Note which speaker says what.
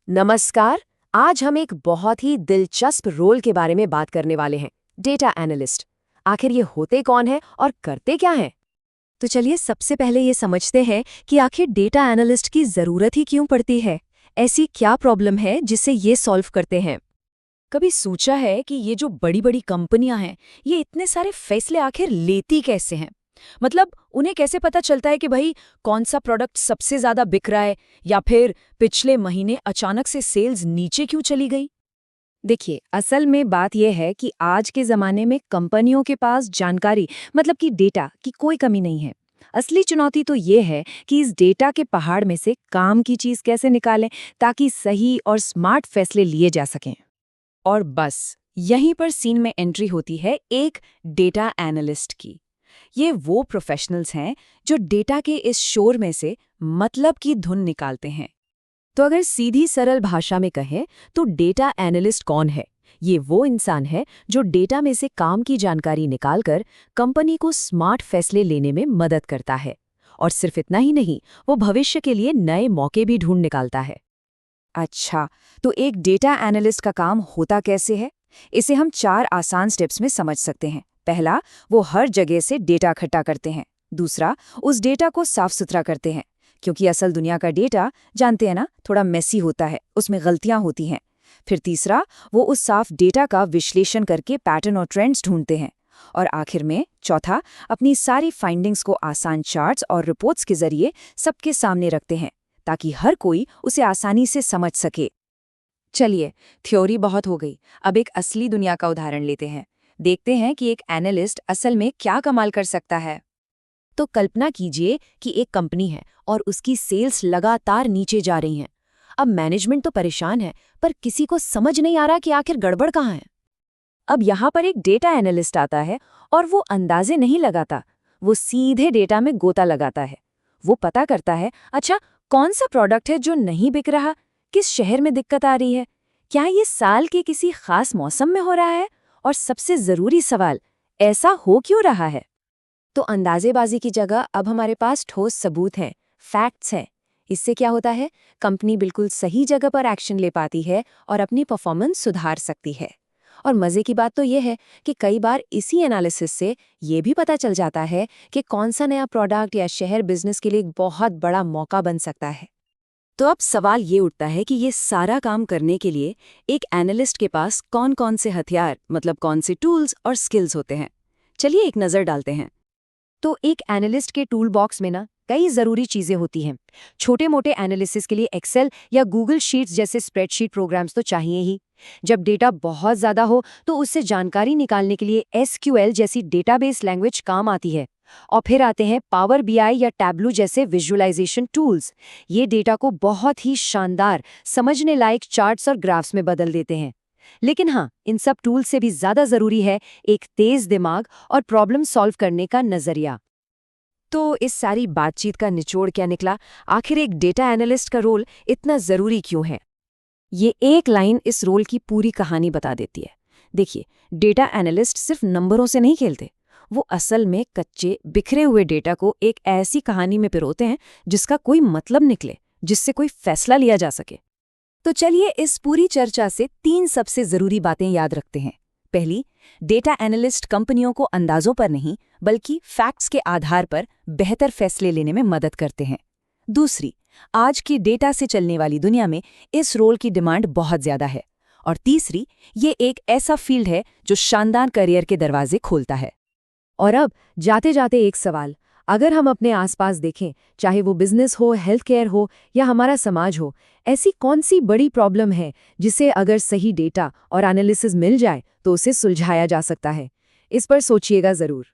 Speaker 1: नमस्कार। आज हम एक बहुत ही दिलचस्प रोल के बारे में बात करने वाले हैं, डेटा एनालिस्ट। आखिर ये होते कौन है और करते क्या हैं?
Speaker 2: तो चलिए सबसे पहले ये समझते हैं कि आखिर डेटा एनालिस्ट की ज़रूरत ही क्यों पड़ती है। ऐसी क्या प्रॉब्लम है जिसे ये सॉल्व करते हैं।
Speaker 3: कभी सोचा है कि ये जो बड़ी बड़ी कंपनियां हैं, ये इतने सारे फैसले आखिर लेती कैसे हैं? मतलब उन्हें कैसे पता चलता है कि भाई कौन सा प्रोडक्ट सबसे ज्यादा बिक रहा है, या फिर पिछले महीने अचानक से सेल्स नीचे क्यों चली गई?
Speaker 2: देखिए, असल में बात यह है कि आज के ज़माने में कंपनियों के पास जानकारी मतलब कि डेटा की कोई कमी नहीं है। असली चुनौती तो ये है कि इस डेटा के पहाड़ में से काम की चीज़ कैसे निकालें ताकि सही और स्मार्ट फैसले लिए जा सकें।
Speaker 3: और बस यहीं पर सीन में एंट्री होती है एक डेटा एनालिस्ट की। ये वो प्रोफेशनल्स हैं जो डेटा के इस शोर में से मतलब की धुन निकालते हैं।
Speaker 2: तो अगर सीधी सरल भाषा में कहें तो डेटा एनालिस्ट कौन है? ये वो इंसान है जो डेटा में से काम की जानकारी निकालकर कंपनी को स्मार्ट फैसले लेने में मदद करता है। और सिर्फ इतना ही नहीं, वो भविष्य के लिए नए मौके भी ढूंढ निकालता है।
Speaker 3: अच्छा, तो एक डेटा एनालिस्ट का काम होता कैसे है? इसे हम 4 आसान स्टेप्स में समझ सकते हैं। पहला, वो हर जगह से डेटा इकट्ठा करते हैं। दूसरा, उस डेटा को साफ सुथरा करते हैं, क्योंकि असल दुनिया का डेटा, जानते हैं ना, थोड़ा मेसी होता है, उसमें गलतियां होती हैं। फिर तीसरा, वो उस साफ डेटा का विश्लेषण करके पैटर्न और ट्रेंड्स ढूंढते हैं। और आखिर में चौथा, अपनी सारी फाइंडिंग्स को आसान चार्ट्स और रिपोर्ट्स के जरिए सबके सामने रखते हैं, ताकि हर कोई उसे आसानी से समझ सके।
Speaker 2: चलिए, थ्योरी बहुत हो गई, अब एक असली दुनिया का उदाहरण लेते हैं। देखते हैं कि एक एनालिस्ट असल में क्या कमाल कर सकता है। तो कल्पना कीजिए कि एक कंपनी है और उसकी सेल्स लगातार नीचे जा रही हैं। अब मैनेजमेंट तो परेशान है, पर किसी को समझ नहीं आ रहा कि आखिर गड़बड़ कहाँ है। अब यहाँ पर एक डेटा एनालिस्ट आता है और वो अंदाजे नहीं लगाता, वो सीधे डेटा में गोता लगाता है। वो पता करता है, अच्छा, कौन सा प्रोडक्ट है जो नहीं बिक रहा, किस शहर में दिक्कत आ रही है, क्या ये साल के किसी खास मौसम में हो रहा है, और सबसे ज़रूरी सवाल, ऐसा हो क्यों रहा है। तो अंदाजेबाजी की जगह अब हमारे पास ठोस सबूत हैं, फैक्ट्स हैं। इससे क्या होता है, कंपनी बिल्कुल सही जगह पर एक्शन ले पाती है और अपनी परफॉर्मेंस सुधार सकती है। और मज़े की बात तो ये है कि कई बार इसी एनालिसिस से ये भी पता चल जाता है कि कौन सा नया प्रोडक्ट या शहर बिजनेस के लिए एक बहुत बड़ा मौका बन सकता है।
Speaker 3: तो अब सवाल ये उठता है कि ये सारा काम करने के लिए एक एनालिस्ट के पास कौन कौन से हथियार, मतलब कौन से टूल्स और स्किल्स होते हैं। चलिए एक नज़र डालते हैं।
Speaker 2: तो एक एनालिस्ट के टूल बॉक्स में ना कई ज़रूरी चीज़ें होती हैं। छोटे मोटे एनालिसिस के लिए एक्सेल या गूगल शीट्स जैसे स्प्रेडशीट प्रोग्राम्स तो चाहिए ही। जब डेटा बहुत ज़्यादा हो तो उससे जानकारी निकालने के लिए एसक्यूएल जैसी डेटाबेस लैंग्वेज काम आती है। और फिर आते हैं पावर बीआई या टैब्लू जैसे विजुअलाइजेशन टूल्स। ये डेटा को बहुत ही शानदार, समझने लायक चार्ट्स और ग्राफ्स में बदल देते हैं। लेकिन हाँ, इन सब टूल्स से भी ज़्यादा ज़रूरी है एक तेज़ दिमाग और प्रॉब्लम सॉल्व करने का नज़रिया। तो इस सारी बातचीत का निचोड़ क्या निकला? आखिर एक डेटा एनालिस्ट का रोल इतना ज़रूरी क्यों है? ये एक लाइन इस रोल की पूरी कहानी बता देती है। देखिए, डेटा एनालिस्ट सिर्फ नंबरों से नहीं खेलते, वो असल में कच्चे, बिखरे हुए डेटा को एक ऐसी कहानी में पिरोते हैं जिसका कोई मतलब निकले, जिससे कोई फैसला लिया जा सके। तो चलिए इस पूरी चर्चा से 3 सबसे ज़रूरी बातें याद रखते हैं। पहली, डेटा एनालिस्ट कंपनियों को अंदाजों पर नहीं बल्कि फैक्ट्स के आधार पर बेहतर फैसले लेने में मदद करते हैं। दूसरी, आज की डेटा से चलने वाली दुनिया में इस रोल की डिमांड बहुत ज़्यादा है। और तीसरी, ये एक ऐसा फील्ड है जो शानदार करियर के दरवाजे खोलता है। और अब जाते जाते एक सवाल, अगर हम अपने आसपास देखें, चाहे वो बिजनेस हो, हेल्थ केयर हो या हमारा समाज हो, ऐसी कौन सी बड़ी प्रॉब्लम है जिसे अगर सही डेटा और एनालिसिस मिल जाए तो उसे सुलझाया जा सकता है? इस पर सोचिएगा ज़रूर।